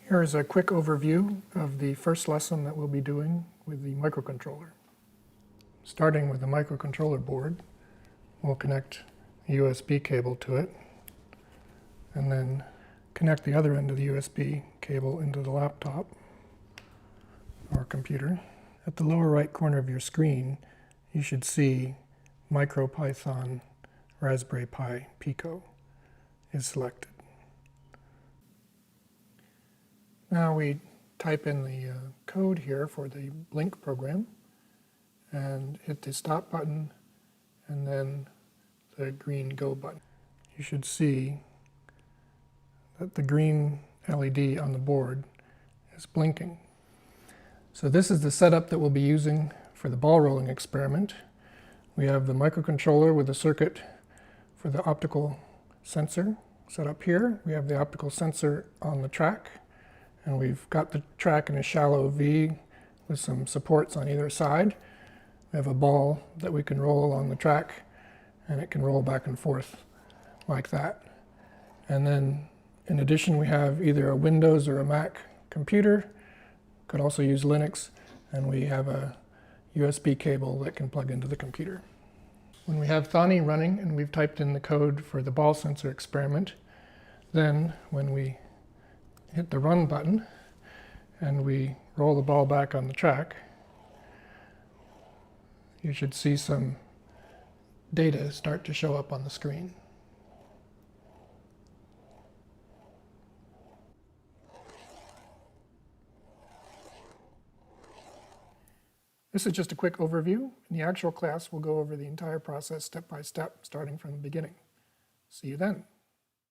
Here is a quick overview of the first lesson that we'll be doing with the microcontroller. Starting with the microcontroller board, we'll connect a USB cable to it, and then connect the other end of the USB cable into the laptop or computer. At the lower right corner of your screen, you should see MicroPython Raspberry Pi Pico is selected. Now we type in the code here for the Blink program and hit the stop button and then the green go button. You should see that the green LED on the board is blinking. So this is the setup that we'll be using for the ball rolling experiment. We have the microcontroller with a circuit for the optical sensor set up here. We have the optical sensor on the track, and we've got the track in a shallow V with some supports on either side. We have a ball that we can roll along the track, and it can roll back and forth like that. And then in addition, we have either a Windows or a Mac computer. Could also use Linux, and we have a USB cable that can plug into the computer. When we have Thani running and we've typed in the code for the ball sensor experiment, then when we hit the run button and we roll the ball back on the track, you should see some data start to show up on the screen. This is just a quick overview. In the actual class, we'll go over the entire process step by step, starting from the beginning. See you then.